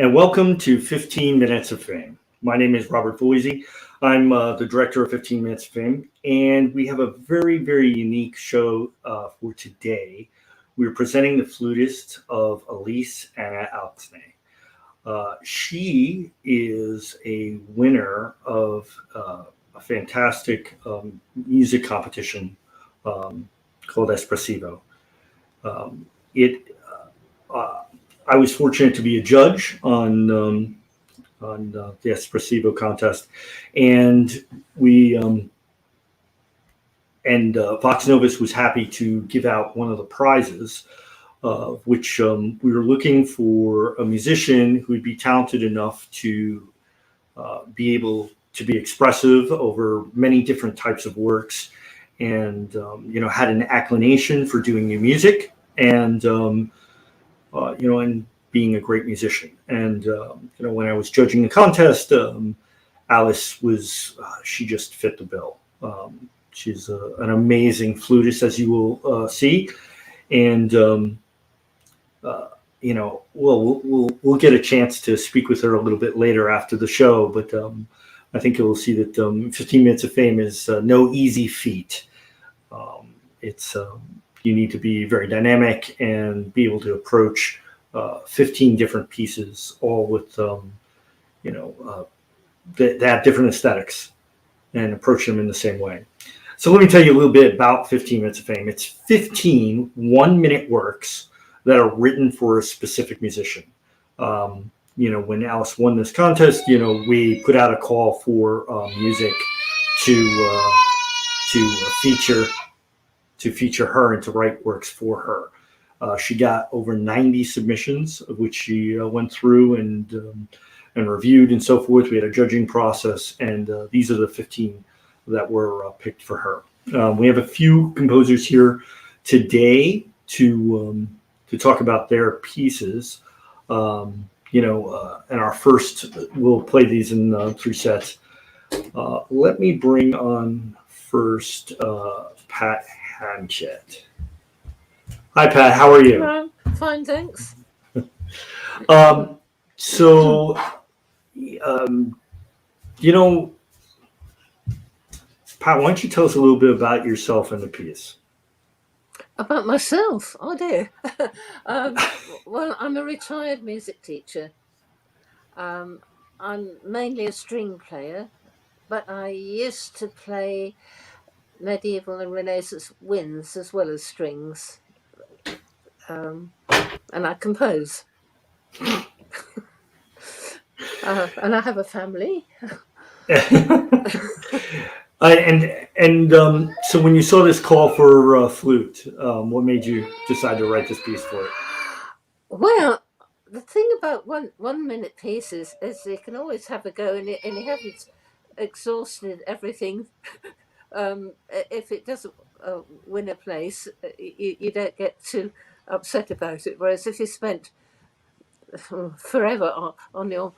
and welcome to 15 Minutes of Fame. My name is Robert Voisey. I'm the director of 15 Minutes of Fame, and we have a very, very unique show for today. We're presenting the flutist of Alise Anna Alksne. She is a winner of a fantastic music competition called Espressivo. I was fortunate to be a judge on the Espressivo contest, and Vox Novus was happy to give out one of the prizes, which we were looking for a musician who would be talented enough to be able to be expressive over many different types of works, and had an inclination for doing new music, and and being a great musician. And when I was judging the contest, Alice was she just fit the bill. She's an amazing flutist, as you will see, and we'll get a chance to speak with her a little bit later after the show. But I think you'll see that 15 Minutes of Fame is no easy feat. It's you need to be very dynamic and be able to approach 15 different pieces, all with that have different aesthetics, and approach them in the same way. So let me tell you a little bit about 15 Minutes of Fame. It's 15 one-minute works that are written for a specific musician. When Alice won this contest, we put out a call for music to feature her and to write works for her. She got over 90 submissions, of which she went through and reviewed and so forth. We had a judging process, and these are the 15 that were picked for her. We have a few composers here today to talk about their pieces. And our first, we'll play these in 3 sets. Let me bring on first Pat Hanchet. Hi, Pat. How are you? Hello. Fine, thanks. Pat, why don't you tell us a little bit about yourself and the piece? About myself? Oh, dear. Well, I'm a retired music teacher. I'm mainly a string player, but I used to play medieval and Renaissance winds as well as strings. And I compose. And I have a family. So when you saw this call for flute, what made you decide to write this piece for it? Well, the thing about one minute pieces is you can always have a go, and you haven't exhausted everything. If it doesn't win a place, you don't get too upset about it. Whereas if you spent forever on your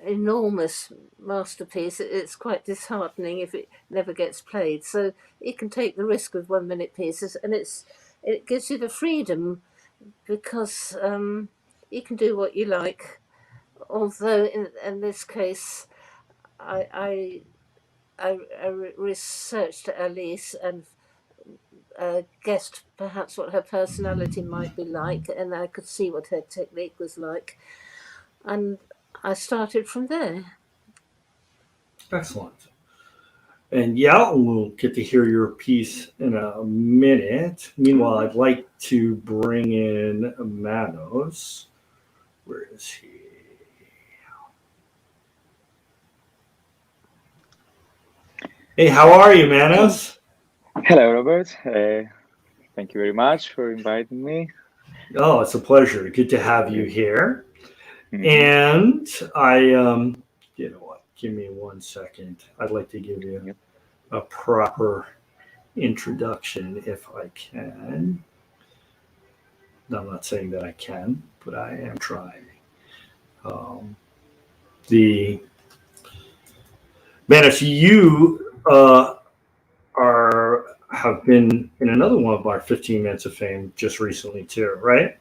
enormous masterpiece, it's quite disheartening if it never gets played. So you can take the risk with 1 minute pieces, and it gives you the freedom, because you can do what you like. Although in this case, I researched Alise and guessed perhaps what her personality might be like, and I could see what her technique was like, and I started from there. Excellent. And we'll get to hear your piece in a minute. Meanwhile, I'd like to bring in Manos. Where is he? Hey, how are you, Manos? Hello, Robert. Thank you very much for inviting me. Oh, it's a pleasure. Good to have you here. Mm-hmm. And I, you know what? Give me 1 second. I'd like to give you a proper introduction if I can. I'm not saying that I can, but I am trying. Manos, you have been in another one of our 15 Minutes of Fame just recently too, right?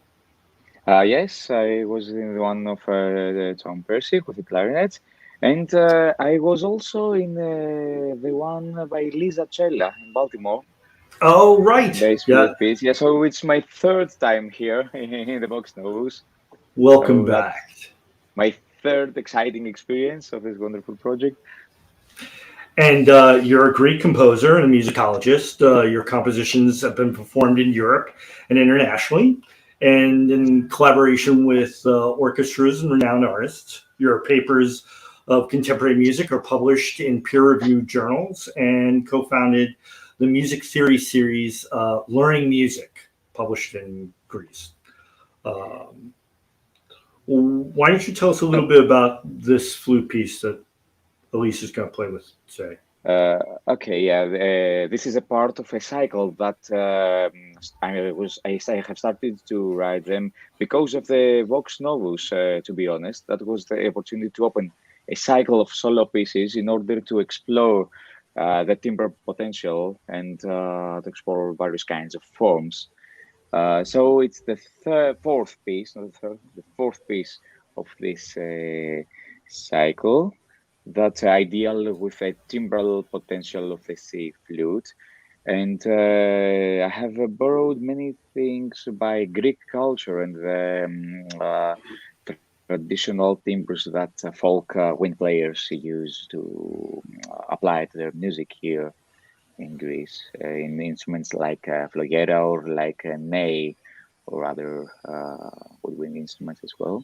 Yes, I was in one of the Tom Percy with the clarinet, and I was also in the one by Lisa Cella in Baltimore. Oh, right. Bass Yeah. flute piece. Yeah, so it's my third time here in the Box Novus. Welcome So back. that's my third exciting experience of this wonderful project. And you're a Greek composer and a musicologist. Your compositions have been performed in Europe and internationally, and in collaboration with orchestras and renowned artists. Your papers of contemporary music are published in peer-reviewed journals, and co-founded the music theory series Learning Music, published in Greece. Um, why don't you tell us a little bit about this flute piece that Alise is going to play with today? Okay, yeah, this is a part of a cycle that I have started to write them because of the Vox Novus. To be honest, that was the opportunity to open a cycle of solo pieces in order to explore the timbre potential and to explore various kinds of forms. So it's the fourth piece, not the third, the fourth piece of this cycle that's ideal with a timbral potential of the C flute. And I have borrowed many things by Greek culture and traditional timbres that folk wind players use to apply to their music here in Greece, in instruments like flogera or like ney or other woodwind instruments as well.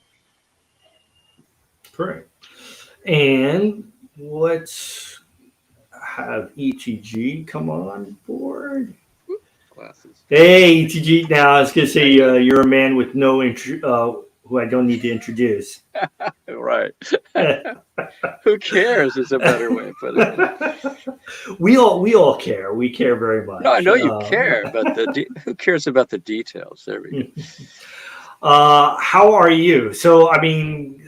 Correct. And let's have ETG come on board. Glasses. Hey, ETG. Now, I was going to say you're a man with no who I don't need to introduce. Right. Who cares is a better way of putting it. We all care. We care very much. No, I know you care, but who cares about the details? There we go. How are you? So, I mean,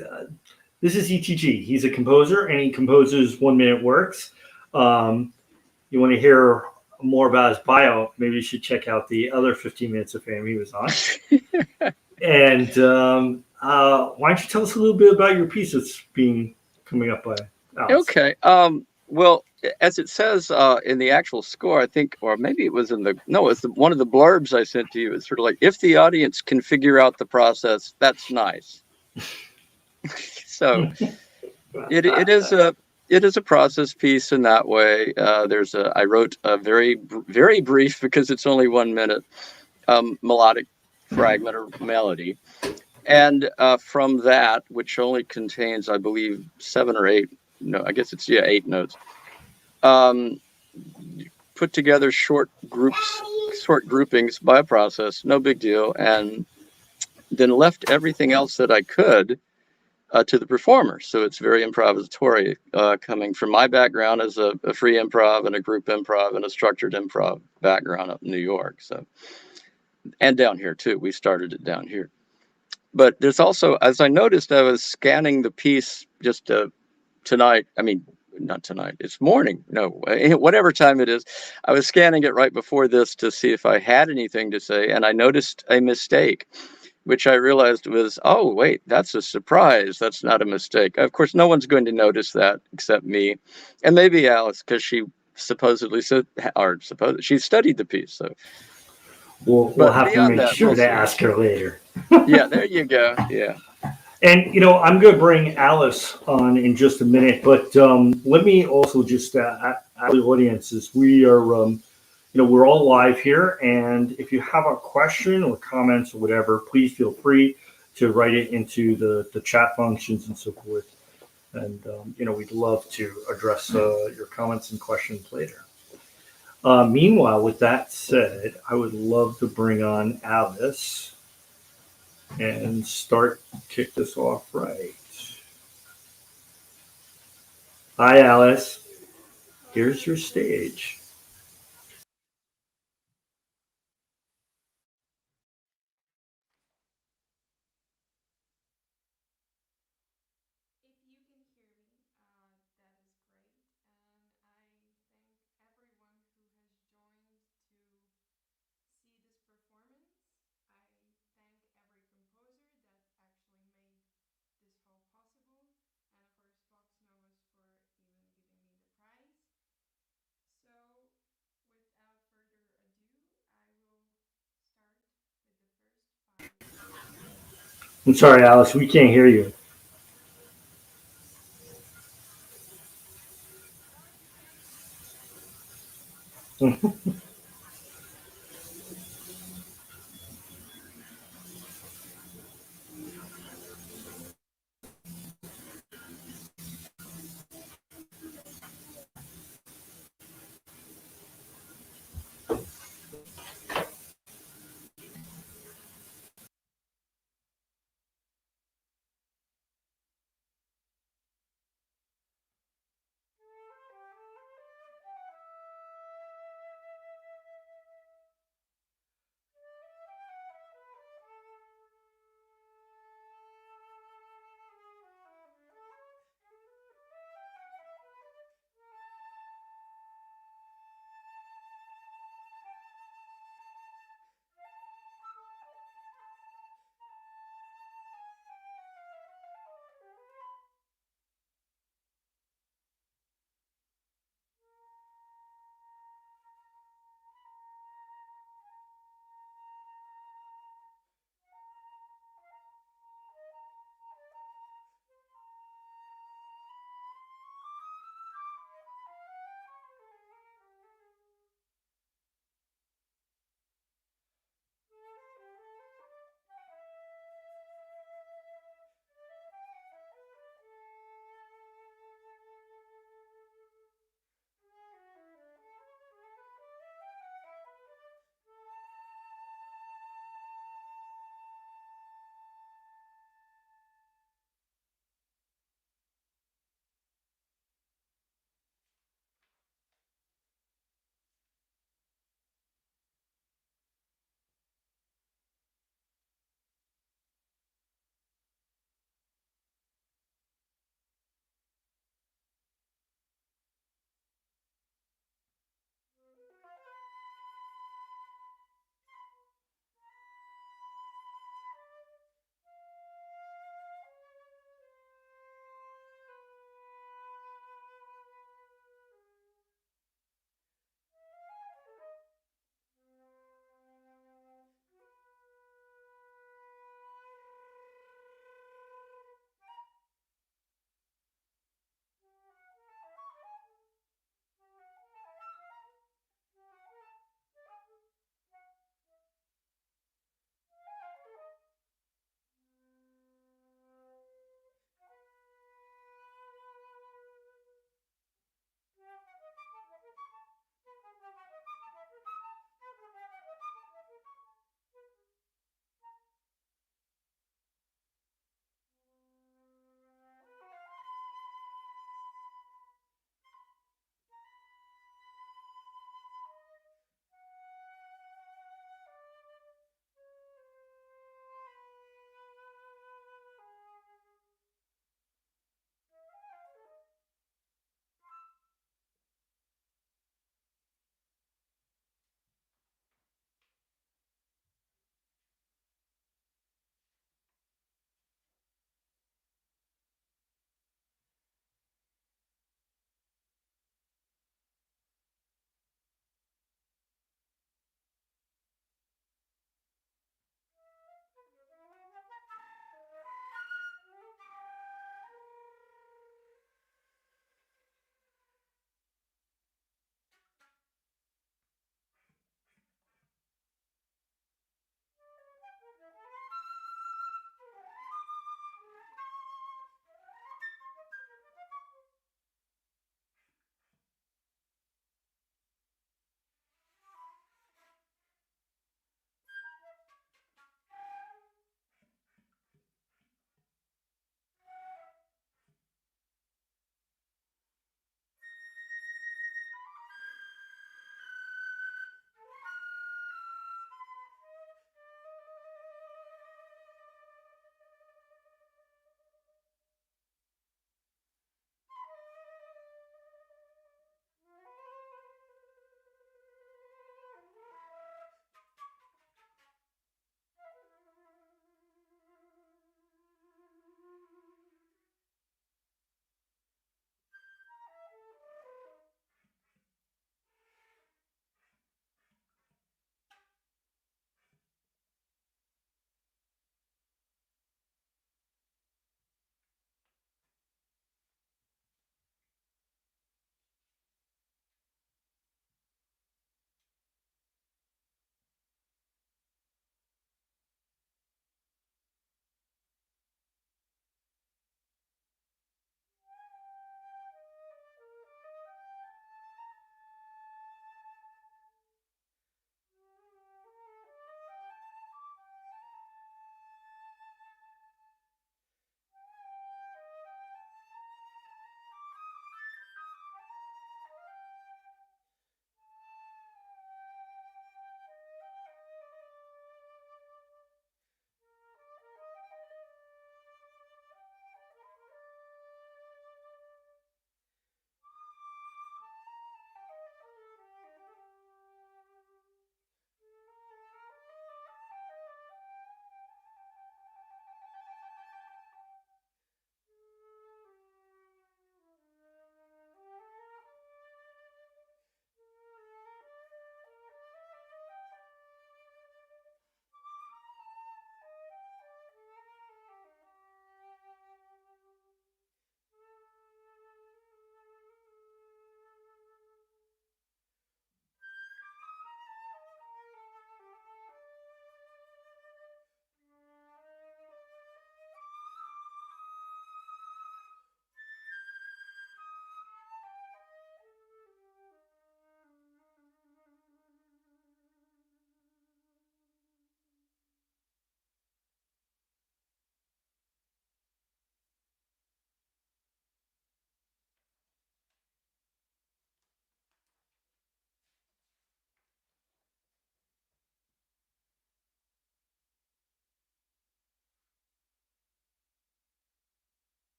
this is ETG. He's a composer, and he composes 1 minute works. You want to hear more about his bio? Maybe you should check out the other 15 minutes of fame he was on. And why don't you tell us a little bit about your piece that's being coming up by Alice? Okay. Well, as it says in the actual score, I think, or maybe it was in one of the blurbs I sent to you. It's sort of like, if the audience can figure out the process, that's nice. So it is a process piece in that way. I wrote a very brief, because it's only 1 minute, melodic fragment or melody, and from that, which only contains, I believe, 7 or 8. No, I guess it's 8 notes. Put together short groupings by a process, no big deal, and then left everything else that I could to the performer. So it's very improvisatory, coming from my background as a free improv and a group improv and a structured improv background up in New York. So, and down here too. We started it down here. But there's also, as I noticed, I was scanning the piece just tonight. I mean, not tonight. It's morning. No, whatever time it is. I was scanning it right before this to see if I had anything to say, and I noticed a mistake, which I realized was, oh, wait, that's a surprise. That's not a mistake. Of course, no one's going to notice that except me. And maybe Alice, because she she studied the piece. So We'll have to make sure to ask her later. Yeah, there you go. Yeah. And, I'm going to bring Alice on in just a minute, but let me also just ask the audiences, we are, we're all live here, and if you have a question or comments or whatever, please feel free to write it into the chat functions and so forth. And, we'd love to address your comments and questions later. Meanwhile, with that said, I would love to bring on Alice and kick this off right. Hi, Alice. Here's your stage. I'm sorry, Alice, we can't hear you.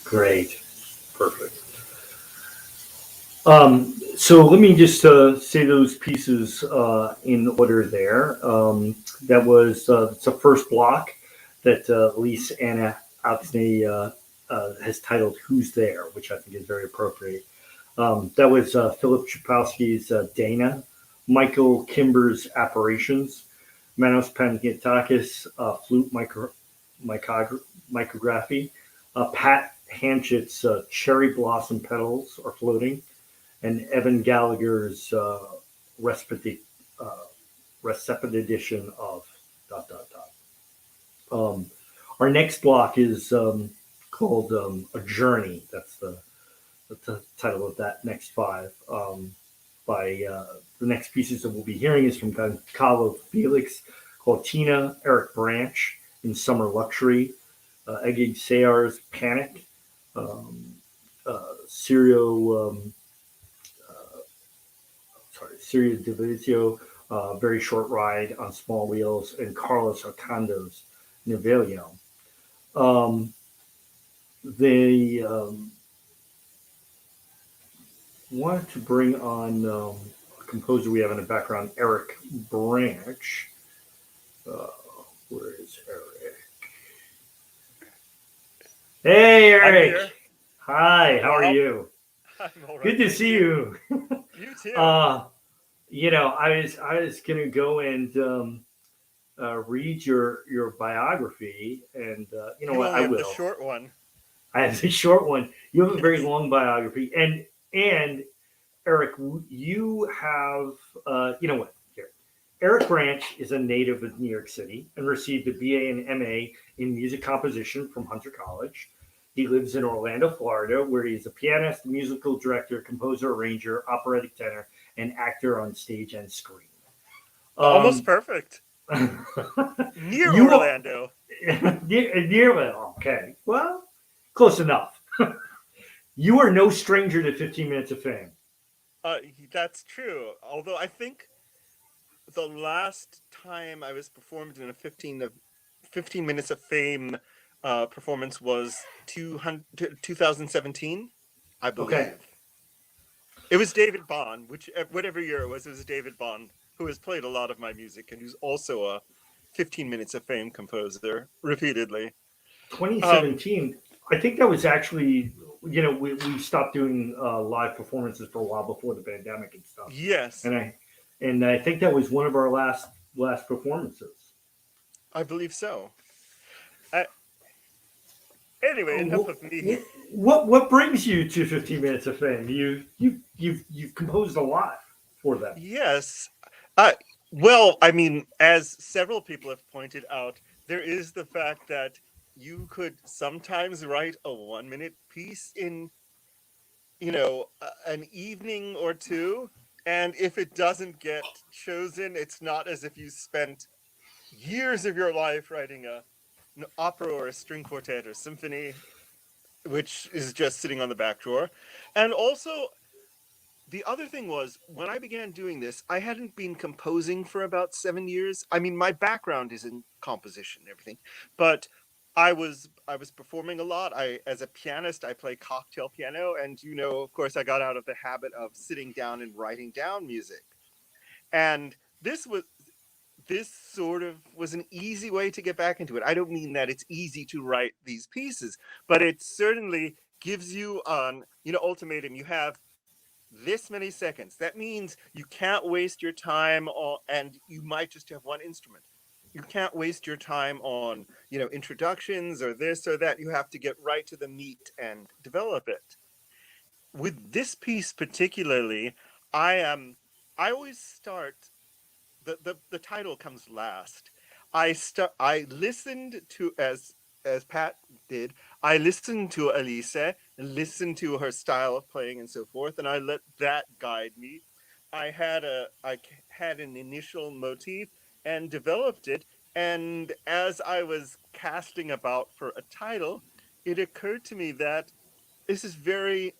Great. Perfect. So let me just say those pieces in order there. That was it's the first block that Alise Anna Alksne has titled "Who's There," which I think is very appropriate. That was Philip Czaplowski's Daina, Michael Kimber's Apparitions, Manos Panayiotakis Micrography, Pat Hanchet's Cherry Blossom Petals are Floating, and Evan Gallagher's Reseptadaction of ... Our next block is called A Journey. That's the title of that next five. The next pieces that we'll be hearing is from Goncalo, Felix, called Tina, Erik Branch in Summer Luxury, Ege Sayar's Panic, Cyro Delvizio, Very Short Ride on Small Wheels, and Carlos Ocando's Nivelillo. They wanted to bring on a composer we have in the background, Erik Branch. Where is Erik? Hey, Erik. Hi, how are you? I'm all right. Good to see you. You too. I was gonna go and read your biography, and you know what? I will. The short one. I have the short one. You have a very long biography, and Erik, you have you know what? Here, Erik Branch is a native of New York City and received a BA and MA in music composition from Hunter College. He lives in Orlando, Florida, where he is a pianist, musical director, composer, arranger, operatic tenor, and actor on stage and screen. Almost perfect. Near Orlando. Near, okay. Well, close enough. You are no stranger to 15 Minutes of Fame. That's true. Although I think the last time I was performed in a 15 Minutes of Fame performance was 2017, I believe. Okay. It was David Bond, whatever year it was David Bond, who has played a lot of my music and who's also a 15 Minutes of Fame composer repeatedly. 2017. I think that was actually, we stopped doing live performances for a while before the pandemic and stuff. Yes. And I think that was one of our last performances. I believe so. Anyway, enough of me. What brings you to 15 Minutes of Fame? You've composed a lot for them. Yes. Well, I mean, as several people have pointed out, there is the fact that you could sometimes write a 1-minute piece in, an evening or two. And if it doesn't get chosen, it's not as if you spent years of your life writing an opera or a string quartet or symphony, which is just sitting on the back drawer. And also, the other thing was, when I began doing this, I hadn't been composing for about 7 years. I mean, my background is in composition and everything, but I was performing a lot. As a pianist, I play cocktail piano, and of course, I got out of the habit of sitting down and writing down music. And this sort of was an easy way to get back into it. I don't mean that it's easy to write these pieces, but it certainly gives you an ultimatum. You have this many seconds. That means you can't waste your time on, and you might just have one instrument. You can't waste your time on, introductions or this or that. You have to get right to the meat and develop it. With this piece particularly, I always start, the title comes last. I listened to, as Pat did, I listened to Alise, listened to her style of playing and so forth, and I let that guide me. I had an initial motif and developed it, and as I was casting about for a title, it occurred to me that this is very,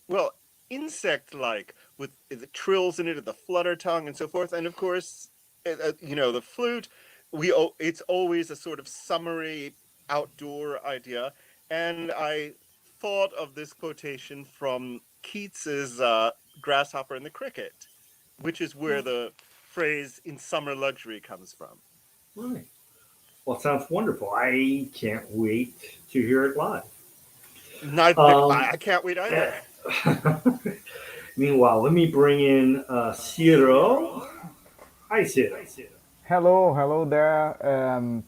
well, insect-like, with the trills in it, the flutter tongue and so forth, and of course, the flute. It's always a sort of summery outdoor idea, and I thought of this quotation from Keats's Grasshopper and the Cricket, which is where the phrase "in summer luxury" comes from. Right. Well, it sounds wonderful. I can't wait to hear it live. I can't wait either. Meanwhile, let me bring in Cyro. Hi, Cyro. Hello there.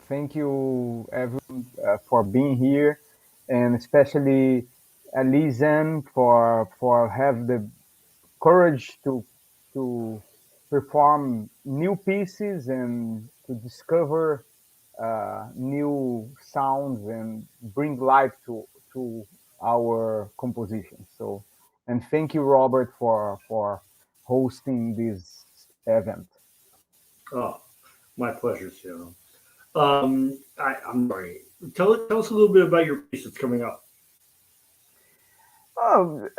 Thank you everyone for being here, and especially Alise for have the courage to perform new pieces and to discover new sounds and bring life to our composition. So, and thank you, Robert, for hosting this event. Oh, my pleasure, Cyro. I'm sorry. Tell us a little bit about your piece that's coming up. Oh,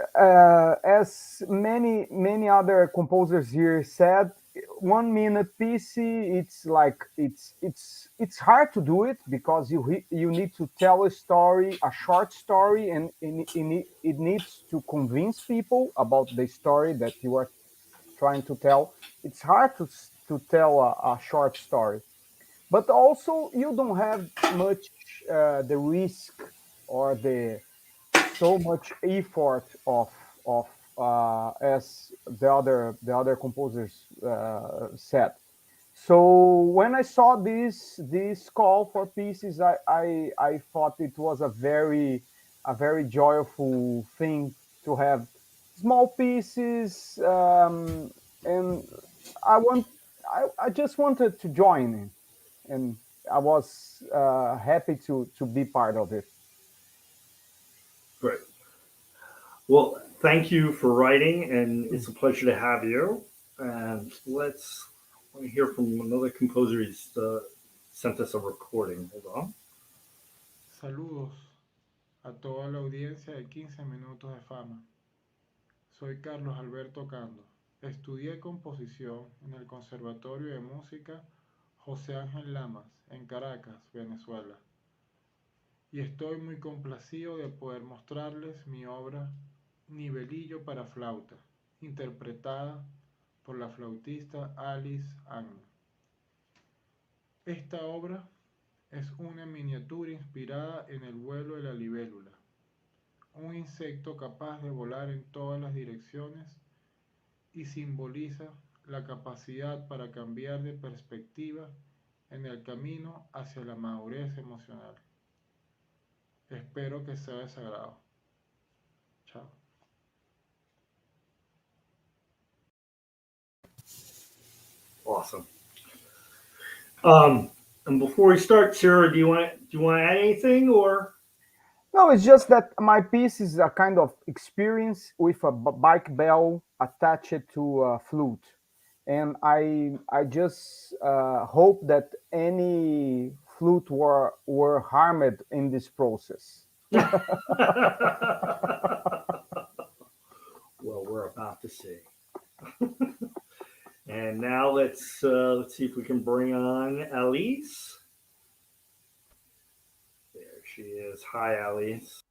as many other composers here said, 1 minute piece. It's like it's hard to do it because you need to tell a story, a short story, and it needs to convince people about the story that you are trying to tell. It's hard to tell a short story, but also you don't have much the risk or the so much effort of as the other composers said. So when I saw this call for pieces, I thought it was a very joyful thing to have small pieces, and I just wanted to join in, and I was happy to be part of it. Great. Well, thank you for writing, and it's a pleasure to have you. And let me hear from another composer who's sent us a recording. Hold on. Saludos a toda la audiencia de 15 minutos de fama. Soy Carlos Alberto Ocando. Estudié composición en el Conservatorio de Música José Ángel Lamas, en Caracas, Venezuela. Y estoy muy complacido de poder mostrarles mi obra Nivelillo para flauta, interpretada por la flautista Alise Anna. Esta obra es una miniatura inspirada en el vuelo de la libélula, un insecto capaz de volar en todas las direcciones y simboliza la capacidad para cambiar de perspectiva en el camino hacia la madurez emocional. Espero que sea de su agrado. Chao. Awesome. And before we start, Sarah, do you want to add anything or? No, it's just that my piece is a kind of experience with a bike bell attached to a flute, and I just hope that any flute were harmed in this process. Well, we're about to see. And now let's see if we can bring on Alise. There she is. Hi, Alise.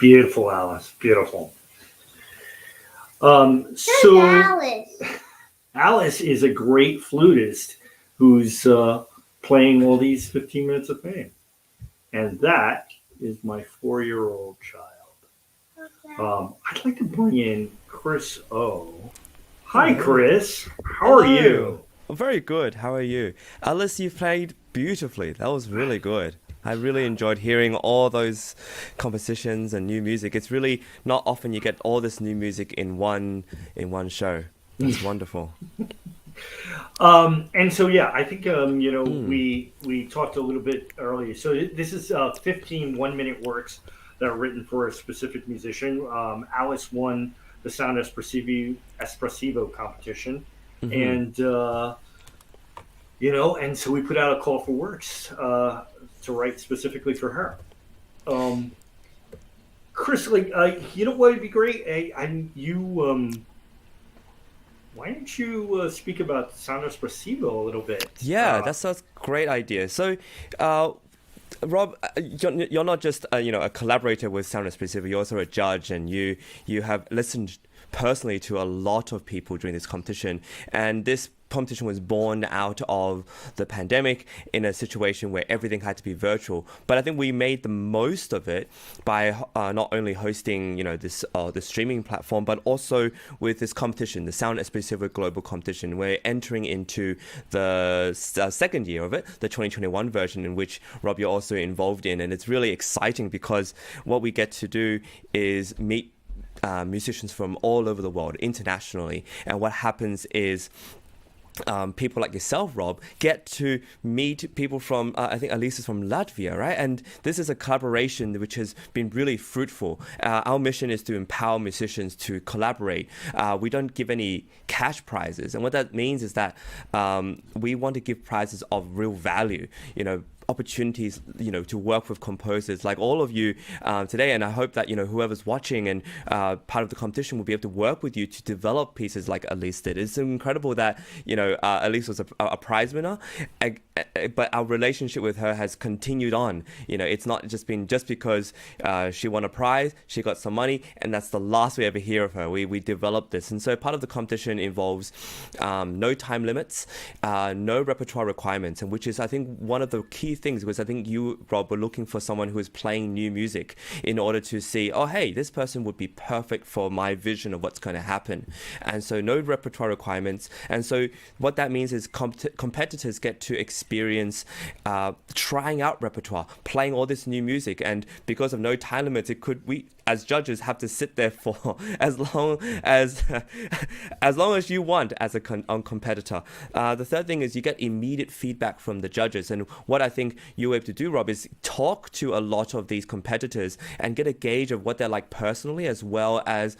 Beautiful, Alice. Beautiful. So Alice is a great flutist who's playing all these 15 minutes of fame. And that is my 4-year-old child. I'd like to bring in Chris O. Hi, Chris. How are you? I'm very good. How are you? Alice, you played beautifully. That was really good. I really enjoyed hearing all those compositions and new music. It's really not often you get all this new music in one show. It's wonderful. And so, yeah, I think, we talked a little bit earlier. So this is 15 one-minute works that are written for a specific musician. Alice won the Sound Espressivo competition. And, and so we put out a call for works to write specifically for her. Chris, you know what would be great? Why don't you speak about Sound Espressivo a little bit? Yeah, that's a great idea. So, Rob, you're not just a collaborator with Sound Espressivo. You're also a judge, and you have listened personally to a lot of people during this competition, and this competition was born out of the pandemic in a situation where everything had to be virtual. But I think we made the most of it by not only hosting, this the streaming platform, but also with this competition, the Sound Espressivo Global Competition. We're entering into the second year of it, the 2021 version, in which, Rob, you're also involved in. And it's really exciting because what we get to do is meet musicians from all over the world, internationally. And what happens is people like yourself, Rob, get to meet people from, I think Alise is from Latvia, right? And this is a collaboration which has been really fruitful. Our mission is to empower musicians to collaborate. We don't give any cash prizes. And what that means is that we want to give prizes of real value, opportunities, to work with composers like all of you today. And I hope that, whoever's watching and part of the competition will be able to work with you to develop pieces like Alise did. It's incredible that, Alise was a prize winner, but our relationship with her has continued on. It's not just been just because she won a prize, she got some money, and that's the last we ever hear of her. We developed this. And so part of the competition involves no time limits, no repertoire requirements, and which is, I think, one of the key things, because I think you, Rob, were looking for someone who is playing new music in order to see, oh, hey, this person would be perfect for my vision of what's going to happen. And so no repertoire requirements. And so what that means is competitors get to experience trying out repertoire, playing all this new music. And because of no time limits, we as judges have to sit there for as long as you want as a competitor. The third thing is you get immediate feedback from the judges. And what I think you were able to do, Rob, is talk to a lot of these competitors and get a gauge of what they're like personally, as well as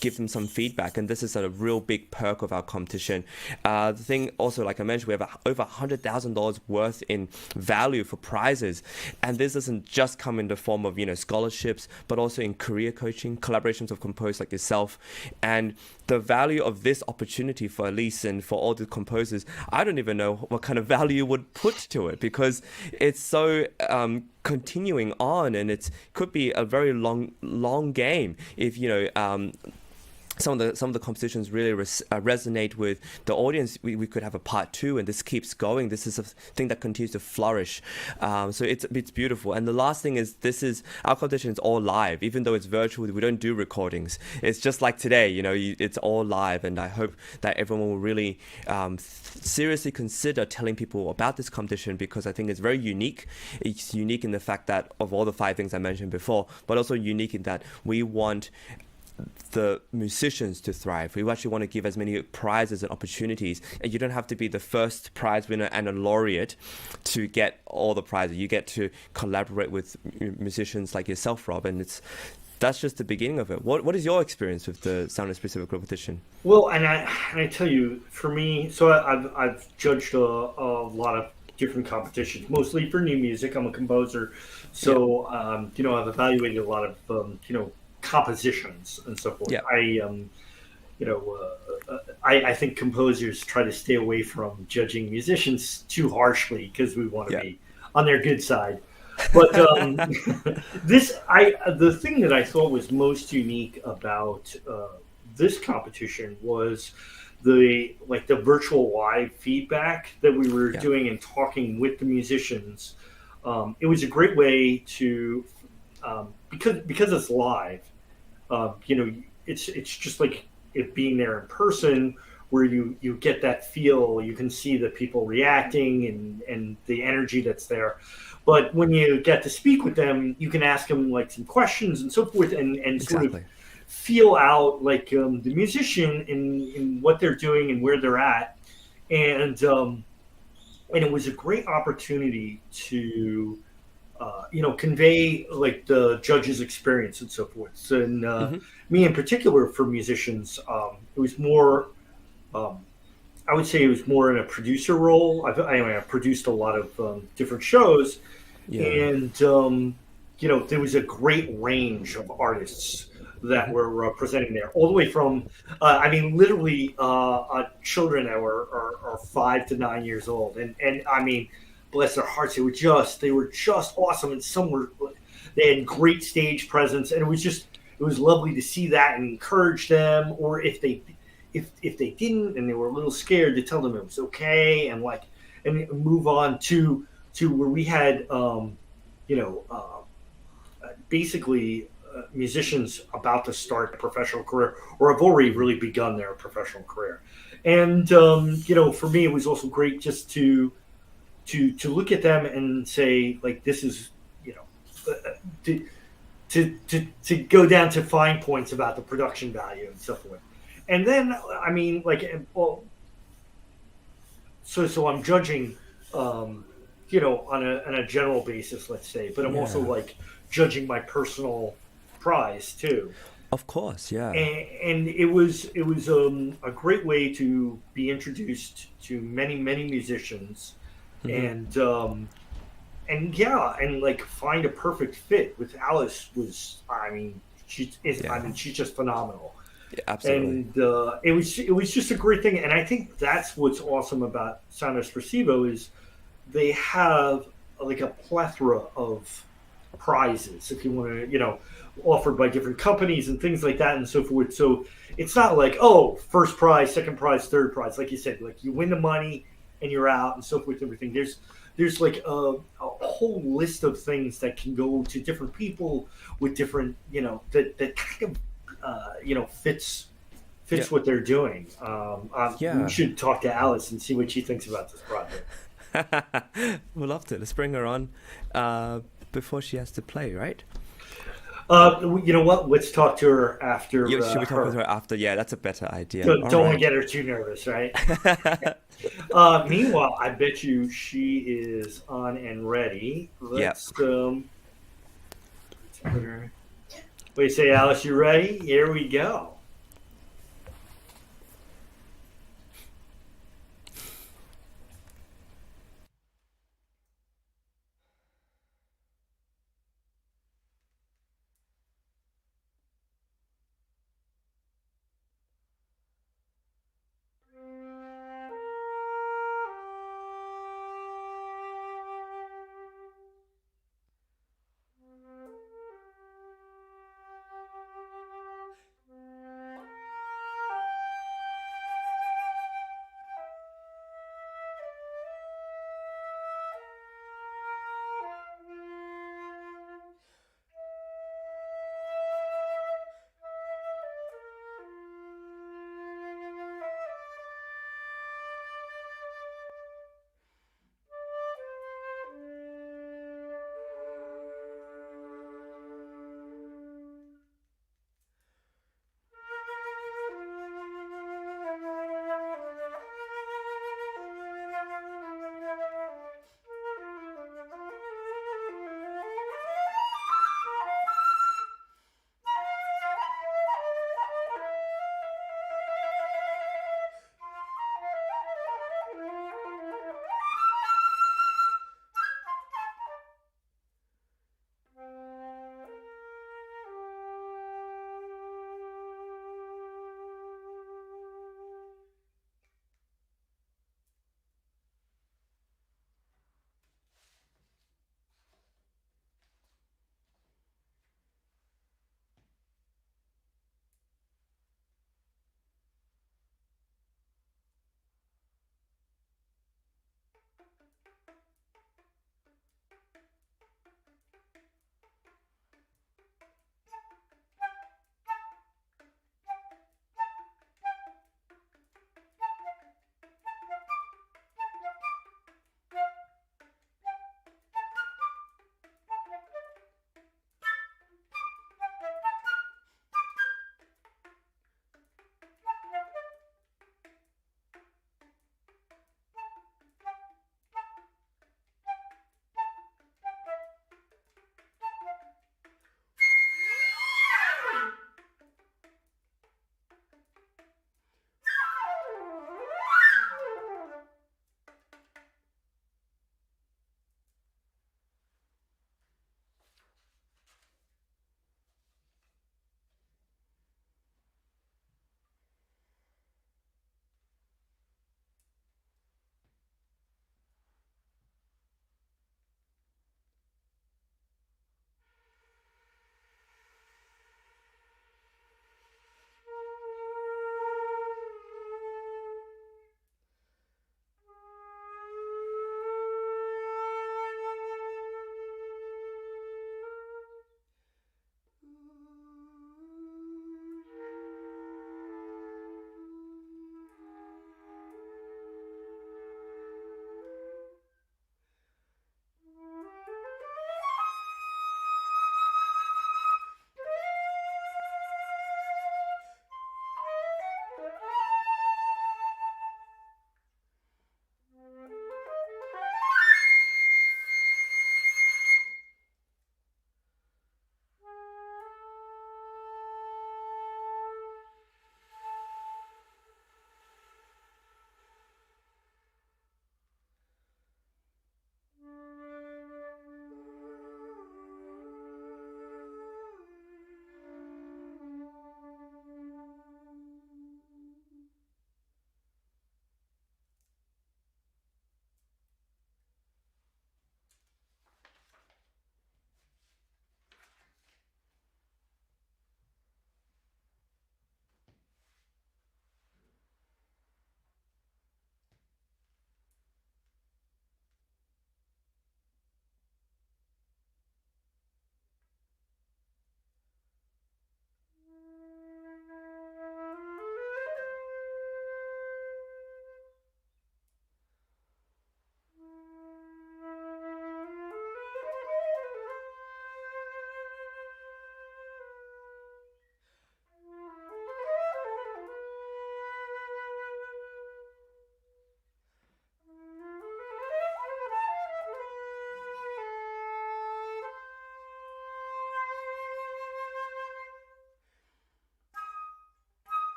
give them some feedback. And this is a real big perk of our competition. The thing also, like I mentioned, we have over $100,000 worth in value for prizes. And this doesn't just come in the form of, scholarships, but also in career coaching, collaborations of composers like yourself. And the value of this opportunity for Alise and for all the composers, I don't even know what kind of value you would put to it, because it's so continuing on, and it could be a very long game if some of the compositions really resonate with the audience. We could have a part 2, and this keeps going. This is a thing that continues to flourish. So it's beautiful. And the last thing is, our competition is all live. Even though it's virtual, we don't do recordings. It's just like today, it's all live. And I hope that everyone will really seriously consider telling people about this competition, because I think it's very unique. It's unique in the fact that of all the 5 things I mentioned before, but also unique in that we want the musicians to thrive. We actually want to give as many prizes and opportunities, and you don't have to be the first prize winner and a laureate to get all the prizes. You get to collaborate with musicians like yourself, Rob, and that's just the beginning of it. What is your experience with the Sound Espressivo competition? Well, and I tell you, for me, so I've judged a lot of different competitions, mostly for new music. I'm a composer, so I've evaluated a lot of compositions and so forth. Yeah. I think composers try to stay away from judging musicians too harshly, because we want to be on their good side. But the thing that I thought was most unique about this competition was the virtual live feedback that we were Yeah. doing and talking with the musicians. It was a great way to because it's live. It's just like it being there in person, where you get that feel. You can see the people reacting and the energy that's there. But when you get to speak with them, you can ask them like some questions and so forth, and sort of Exactly. feel out like the musician in what they're doing and where they're at, and it was a great opportunity to convey like the judge's experience and so forth. So, and Hmm. me in particular, for musicians, it was more. Um, I would say it was more in a producer role. I've produced a lot of different shows, Yeah. and there was a great range of artists that Hmm. were presenting there, all the way from, literally children that are 5 to 9 years old, and I mean, bless their hearts, they were just awesome, and they had great stage presence, and it was lovely to see that and encourage them, or if they didn't and they were a little scared, to tell them it was okay, and move on to where we had you know basically musicians about to start a professional career or have already really begun their professional career. And for me, it was also great just to look at them and say, like, this is, to to go down to fine points about the production value and so forth. And then, I mean, so I'm judging, on a general basis, let's say, but I'm also Yeah. like judging my personal prize too. Of course. Yeah. And it was a great way to be introduced to many musicians, Hmm. and yeah, and like find a perfect fit with Alice. Was I mean Yeah. she's just phenomenal. Yeah, absolutely. And it was just a great thing. And I think that's what's awesome about Sound Espressivo is they have like a plethora of prizes, if you want to, offered by different companies and things like that and so forth. So it's not like, oh, first prize, second prize, third prize, like you said, like you win the money and you're out and so forth. Everything there's like a whole list of things that can go to different people with different, that kind of fits Yeah. what they're doing. We Yeah. should talk to Alice and see what she thinks about this project. We'd love to. Let's bring her on before she has to play, right? You know what? Let's talk to her after Yeah, should we talk with her. her after? Yeah, that's a better idea. Don't, All don't want to right. get her too nervous, right? Meanwhile, I bet you she is on and ready. Yeah. Let's put her. What do you say, Alice? You ready? Here we go.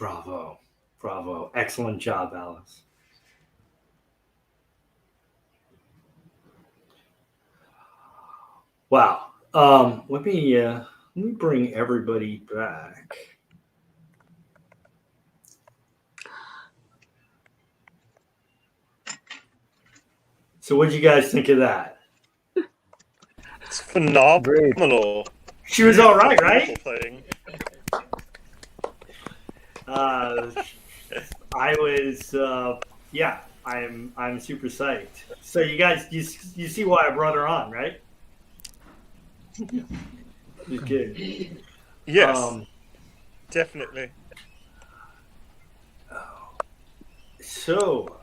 Bravo. Bravo. Excellent job, Alice. Wow. Let me bring everybody back. So what did you guys think of that? It's phenomenal. She was all right, right? Playing. I was, I'm super psyched. So you guys, you see why I brought her on, right? Just kidding. Yes, definitely. So,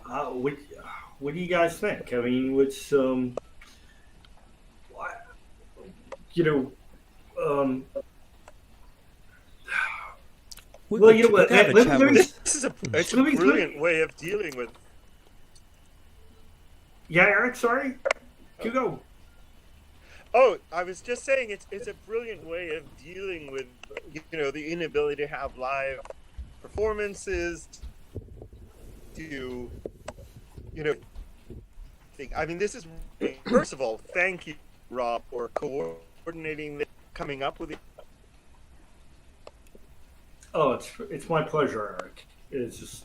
what do you guys think? I mean, what's well, you know what? It's a brilliant way of dealing with. Yeah, Eric. Sorry. You go. Oh, I was just saying it's a brilliant way of dealing with the inability to have live performances. I mean, this is first of all, thank you, Rob, for coordinating this, coming up with it. Oh, it's my pleasure, Eric. It's just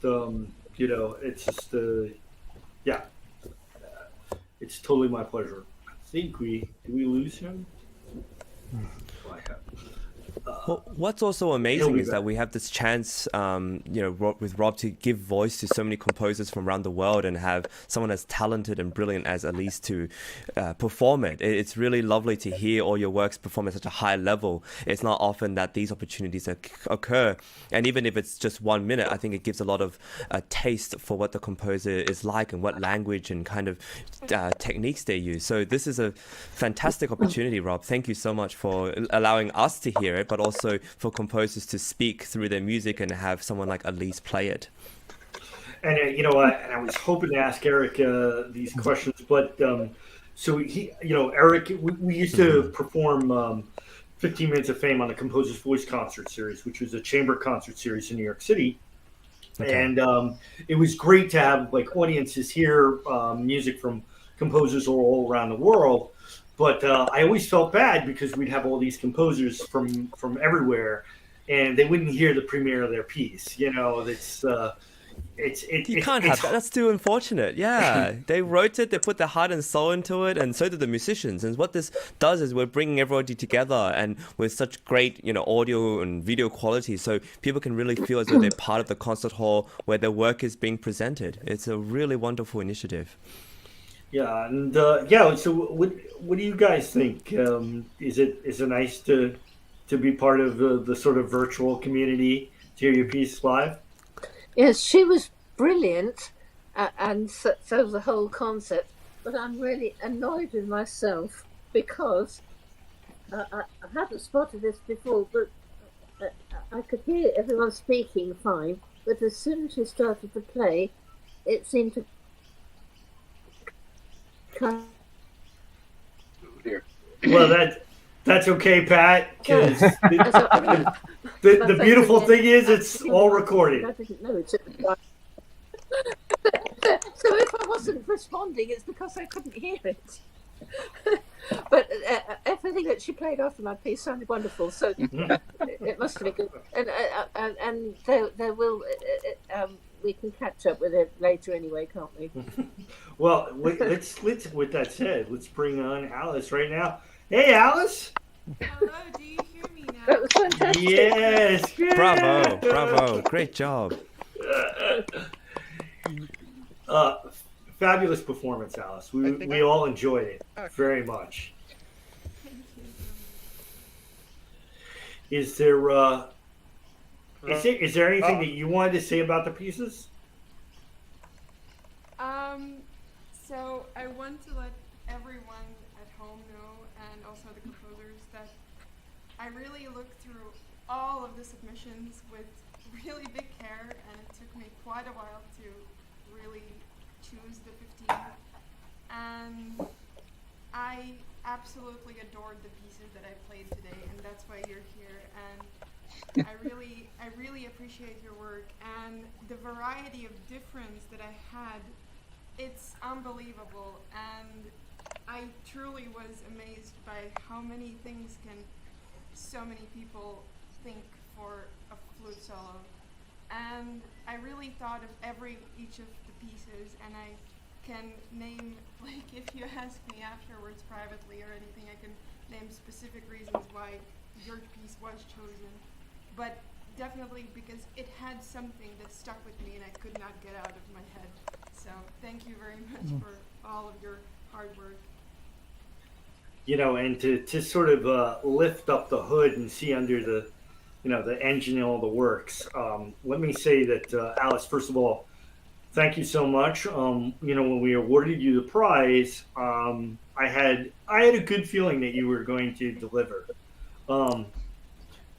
it's totally my pleasure. I think did we lose him? Well, what's also amazing is that we have this chance, with Rob to give voice to so many composers from around the world and have someone as talented and brilliant as Alise to perform it. It's really lovely to hear all your works performed at such a high level. It's not often that these opportunities occur. And even if it's just 1 minute, I think it gives a lot of taste for what the composer is like and what language and kind of techniques they use. So this is a fantastic opportunity, Rob. Thank you so much for allowing us to hear it, but also for composers to speak through their music and have someone like Alise play it. And I was hoping to ask Eric these questions, but so Eric, we used to perform 15 Minutes of Fame on the Composer's Voice concert series, which was a chamber concert series in New York City. Okay. And it was great to have audiences hear music from composers all around the world. But I always felt bad because we'd have all these composers from everywhere, and they wouldn't hear the premiere of their piece. You can't have that. That's too unfortunate. Yeah, they wrote it, they put their heart and soul into it, and so did the musicians. And what this does is we're bringing everybody together, and with such great audio and video quality, so people can really feel as though they're part of the concert hall where their work is being presented. It's a really wonderful initiative. Yeah, and so what do you guys think? Is it nice to be part of the sort of virtual community to hear your piece live? Yes, she was brilliant, and so the whole concept. But I'm really annoyed with myself because I hadn't spotted this before, but I could hear everyone speaking fine. But as soon as she started to play, it seemed to. Well, that's okay, Pat. Because the beautiful thing is it's all recorded. I didn't know it. So if I wasn't responding, it's because I couldn't hear it. But everything that she played after my piece sounded wonderful, so it must have been good. And there will. We can catch up with it later anyway, can't we? Well, let's. With that said, let's bring on Alice right now. Hey, Alice. Hello, do you hear me now? That was fantastic. Yes. Bravo, great job. Fabulous performance, Alice. We all enjoyed it very much. Is there is there anything that you wanted to say about the pieces? So I want to let everyone at home know, and also the composers, that I really looked through all of the submissions with really big care, and it took me quite a while to really choose the 15. And I absolutely adored the pieces that I played today, and that's why you're here. And I really really appreciate your work, and the variety of difference that I had, it's unbelievable, and I truly was amazed by how many things can so many people think for a flute solo. And I really thought of each of the pieces, and I can name, like, if you ask me afterwards privately or anything, I can name specific reasons why your piece was chosen. But definitely because it had something that stuck with me and I could not get out of my head. So thank you very much for all of your hard work. You know, and to sort of lift up the hood and see under the, you know, the engine and all the works. Let me say that, Alice, first of all, thank you so much. You know, when we awarded you the prize, I had a good feeling that you were going to deliver.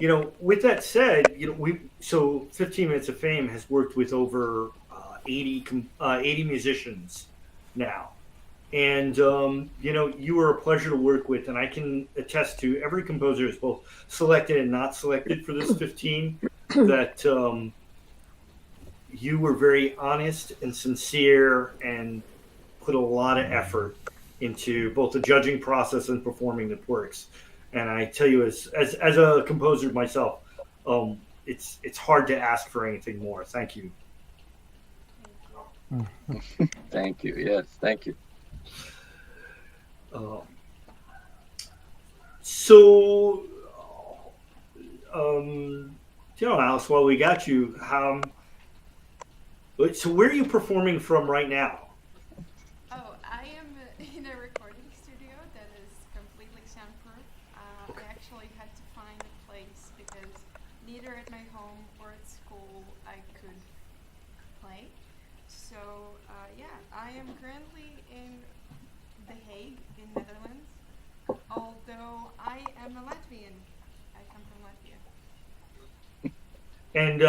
You know, with that said, you know, 15 Minutes of Fame has worked with over 80 musicians now. And, you know, you were a pleasure to work with, and I can attest to every composer is both selected and not selected for this 15, that you were very honest and sincere and put a lot of effort into both the judging process and performing the works. And I tell you, as a composer myself, it's hard to ask for anything more. Thank you. Thank you. Yes, thank you. You know, Alice, while we got you, so where are you performing from right now? Oh, I am in a recording studio that is completely soundproof. I actually had to find a place because neither at my home or at school I could play. So yeah, I am currently in The Hague in Netherlands, although I am a Latvian. I come from Latvia. And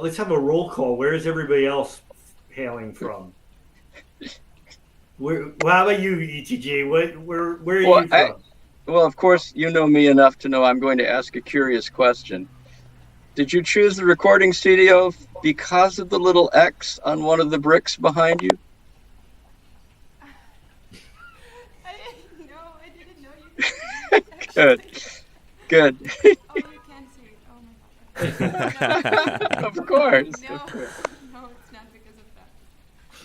let's have a roll call. Where is everybody else hailing from? How about you, ETG? Where are you from? Well, of course, you know me enough to know I'm going to ask a curious question. Did you choose the recording studio because of the little X on one of the bricks behind you? I didn't know you could see it. Good. Oh, you can see it. Oh my god. Of course. No, it's not because of that.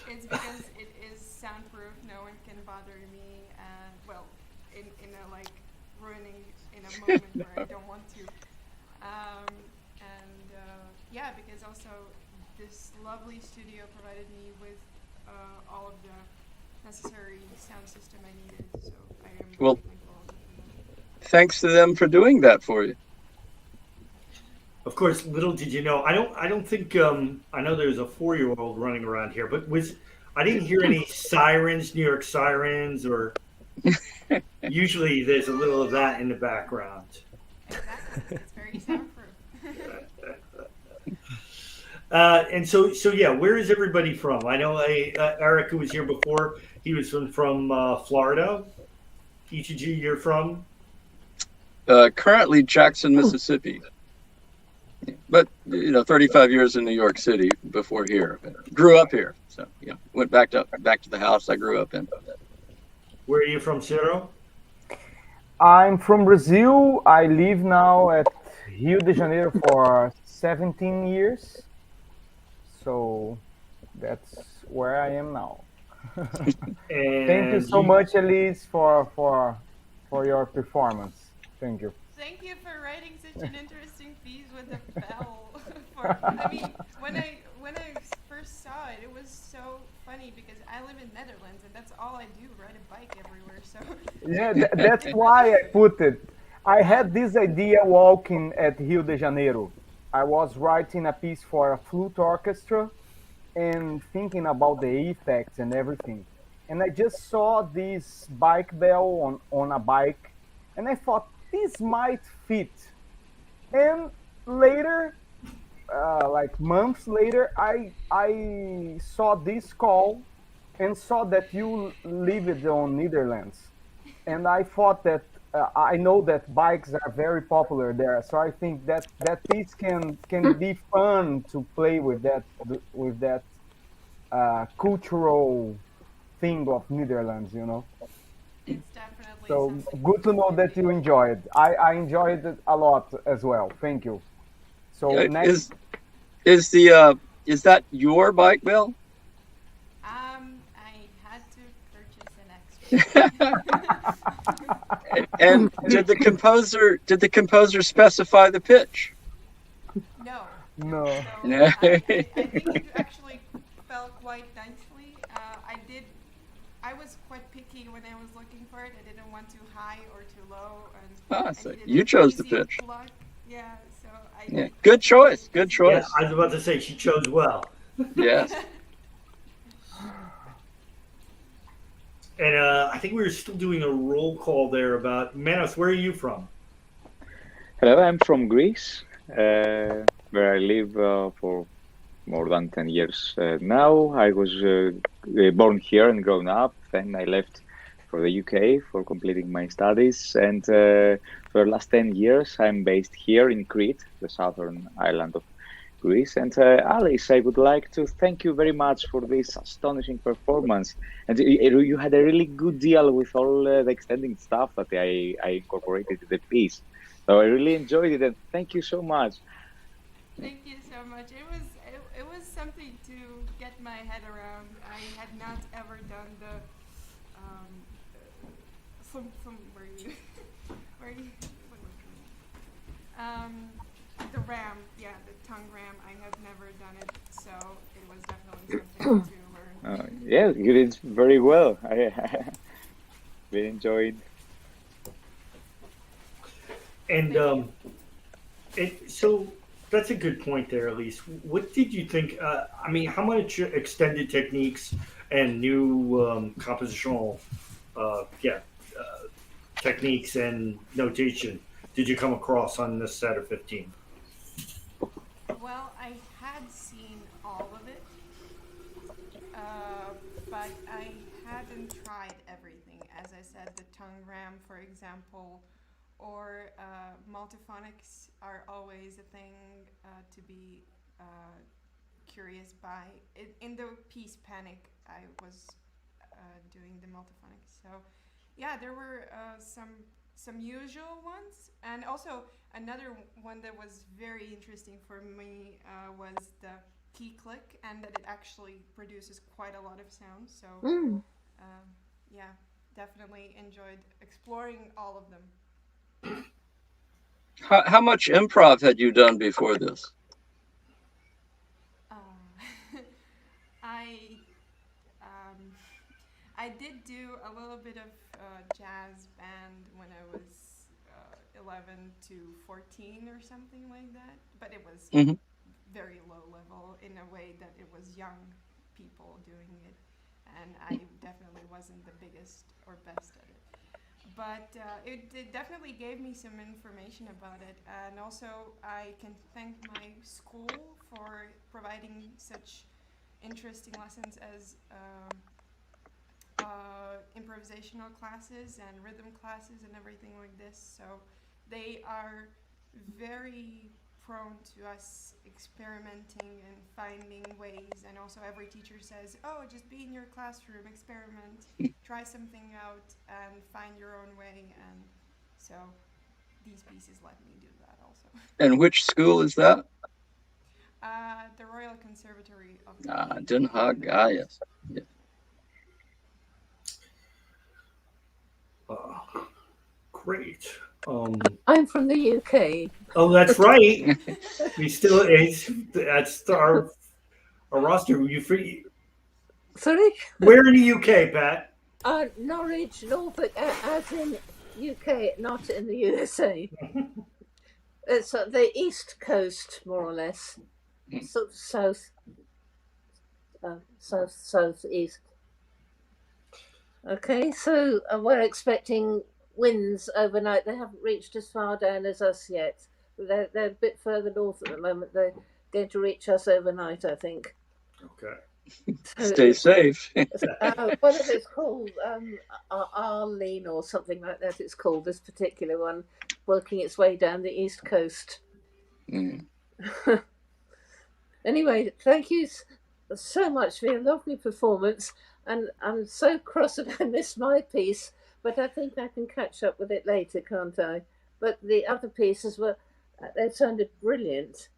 It's because it is soundproof. No one can bother me. Well, in a like ruining in a moment where I don't want to. Yeah, because also this lovely studio provided me with all of the necessary sound system I needed. So I am well. thankful. Thanks to them for doing that for you. Of course, little did you know, I don't think I know there's a 4-year-old running around here, but I didn't hear any sirens, New York sirens, or usually there's a little of that in the background. Exactly, it's very soundproof. And so yeah, where is everybody from? I know Eric, who was here before, he was from Florida. ETG, you're from? Currently Jackson, Mississippi. But, 35 years in New York City before here. Grew up here. So, went back to the house I grew up in. Where are you from, Cyro? I'm from Brazil. I live now at Rio de Janeiro for 17 years. So that's where I am now. Thank you so much, Alise, for your performance. Thank you. Thank you for writing such an interesting piece with a bell. I mean, when I first saw it, it was so funny because I live in Netherlands and that's all I do, ride a bike everywhere. So yeah, that's why I put it. I had this idea walking at Rio de Janeiro. I was writing a piece for a flute orchestra and thinking about the effects and everything. And I just saw this bike bell on a bike, and I thought this might fit. And later, like months later, I saw this call and saw that you lived on Netherlands. And I thought that I know that bikes are very popular there, so I think that piece can be fun to play with that cultural thing of Netherlands, you know. It's definitely So something good to know that you enjoyed. I enjoyed it a lot as well. Thank you. So next, Is that your bike, Bill? I had to purchase an extra. And did the composer specify the pitch? No. no. No. I think it actually fell quite nicely. I was quite picky when I was looking for it. I didn't want too high or too low. And So I needed you an chose the easy pitch. plug. Yeah, so Yeah. Good choice. Good Yeah, choice. I was about to say she chose well. Yes. And I think we were still doing a roll call there about Manos. Where are you from? Hello, I'm from Greece, where I live for more than 10 years now. I was born here and grown up. Then I left for the UK for completing my studies. And for the last 10 years, I'm based here in Crete, the southern island of Greece. And Alise, I would like to thank you very much for this astonishing performance. And you had a really good deal with all the extending stuff that I incorporated in the piece. So I really enjoyed it, and thank you so much. Thank you so much. It was something to get my head around. I had not ever done the the ram, the tongue ram. I have never done it, so it was definitely something to learn. Yeah, you did very well. I really enjoyed. And so that's a good point there, Elise. What did you think? I mean, how much extended techniques and new compositional, techniques and notation did you come across on this set of 15? Well, I had seen all of it, but I hadn't tried everything. As I said, the tongue ram, for example, or multiphonics are always a thing to be curious by. In the piece Panic, I was doing the multiphonics. So yeah, there were some usual ones, and also another one that was very interesting for me was the key click, and that it actually produces quite a lot of sound. So yeah, definitely enjoyed exploring all of them. How much improv had you done before this? I did do a little bit of jazz band when I was 11 to 14 or something like that, but it was very low level in a way that it was young people doing it, and I definitely wasn't the biggest or best at it. But it definitely gave me some information about it, and also I can thank my school for providing such interesting lessons as improvisational classes and rhythm classes and everything like this. So they are very prone to us experimenting and finding ways, and also every teacher says, oh, just be in your classroom, experiment, try something out and find your own way. And so these pieces let me do that also. And which school is that? The Royal Conservatory of Den Haag. Yes. Yeah. Great. I'm from the UK. Oh, that's right. We still that's our roster. You free? Sorry? Where in the UK, Pat? Norwich, Norfolk, as in UK, not in the USA. It's the East Coast, more or less. Sort of southeast. Okay, so we're expecting winds overnight. They haven't reached as far down as us yet. They're a bit further north at the moment. They're going to reach us overnight, I think. Okay. Stay safe. Whatever it's called, Arlene or something like that. It's called this particular one, working its way down the east coast. Mm. Anyway, thank you so much for your lovely performance, and I'm so cross that I missed my piece, but I think I can catch up with it later, can't I? But the other pieces were, they sounded brilliant.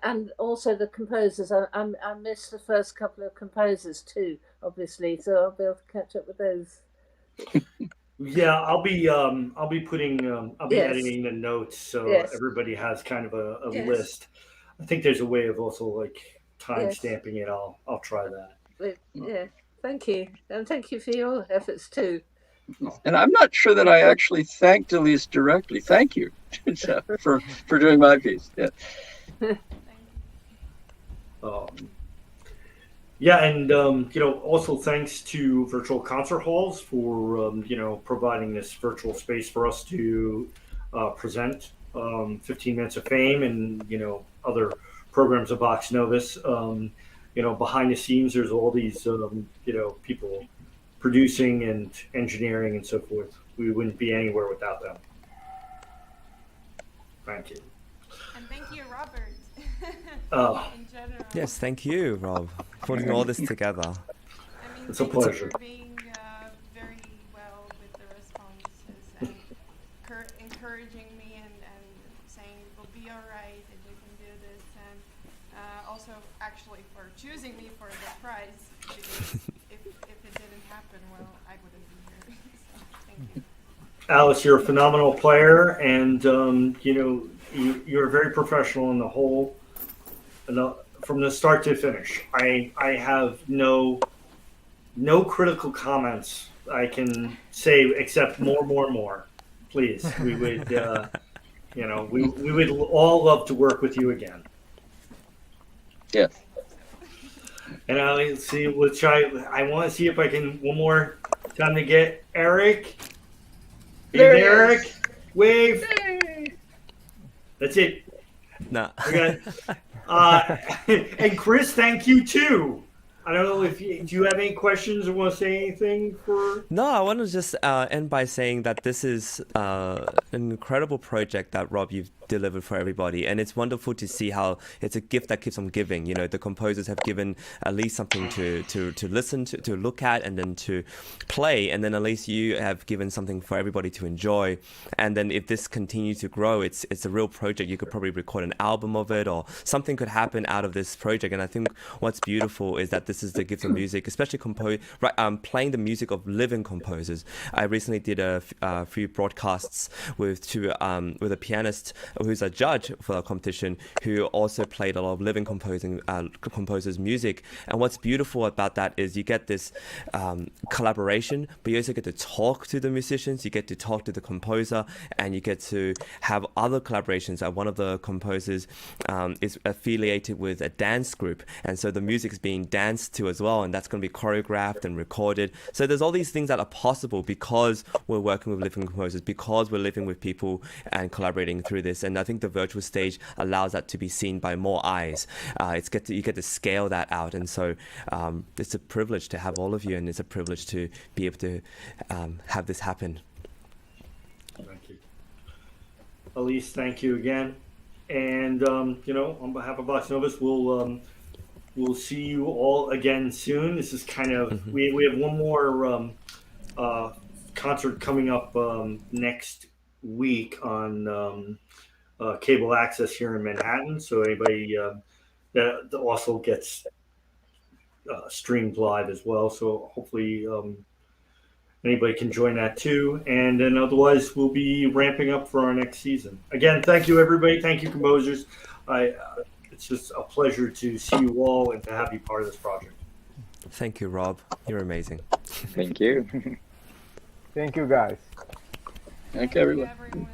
And also the composers. I missed the first couple of composers too, obviously, so I'll be able to catch up with those. Yeah, I'll be putting I'll be Yes. editing the notes so Yes. everybody has kind of a Yes. list. I think there's a way of also like time Yes. stamping it. I'll try that. But, yeah, thank you, and thank you for your efforts too. And I'm not sure that I actually thanked Alise directly. Thank you for doing my piece. Yeah. Yeah, and also thanks to Virtual Concert Halls for providing this virtual space for us to present 15 Minutes of Fame and other programs of Vox Novus. Behind the scenes, there's all these people producing and engineering and so forth. We wouldn't be anywhere without them. Thank you. And thank you, Robert. In general. Yes, thank you, Rob, putting all this together. I mean, It's a thank you pleasure. for being very well with the responses and encouraging me and saying we'll be all right and you can do this, and also actually for choosing me for the prize, because if it didn't happen, well, I wouldn't be here. So thank you. Alice, you're a phenomenal player, and you're very professional in the whole, from the start to finish. I have no critical comments I can say except more. Please, we would we would all love to work with you again. Yes. And I'll see. We'll try. I want to see if I can one more time to get Eric. There he Eric, is. wave. That's it. Nah. Okay. And Chris, thank you too. I don't know if do you have any questions or want to say anything for? No, I want to just end by saying that this is an incredible project that Rob you've delivered for everybody, and it's wonderful to see how it's a gift that keeps on giving. The composers have given at least something to listen to look at, and then to play, and then at least you have given something for everybody to enjoy. And then if this continues to grow, it's a real project. You could probably record an album of it, or something could happen out of this project. And I think what's beautiful is that this is the gift of music, especially playing the music of living composers. I recently did a few broadcasts with a pianist who's a judge for the competition, who also played a lot of living composers' music. And what's beautiful about that is you get this collaboration, but you also get to talk to the musicians, you get to talk to the composer, and you get to have other collaborations. One of the composers is affiliated with a dance group, and so the music's being danced to as well, and that's going to be choreographed and recorded. So there's all these things that are possible because we're working with living composers, because we're living with people and collaborating through this. And I think the virtual stage allows that to be seen by more eyes. You get to scale that out, and so it's a privilege to have all of you, and it's a privilege to be able to have this happen. Thank you, Alise. Thank you again, and on behalf of Vox Novus, we'll see you all again soon. This is kind of we have one more concert coming up next week on cable access here in Manhattan. So anybody that also gets streamed live as well. So hopefully anybody can join that too. And then otherwise we'll be ramping up for our next season. Again, thank you everybody. Thank you composers. It's just a pleasure to see you all and to have you part of this project. Thank you, Rob. You're amazing. Thank you. Thank you, guys. Thank you, everyone. Everyone.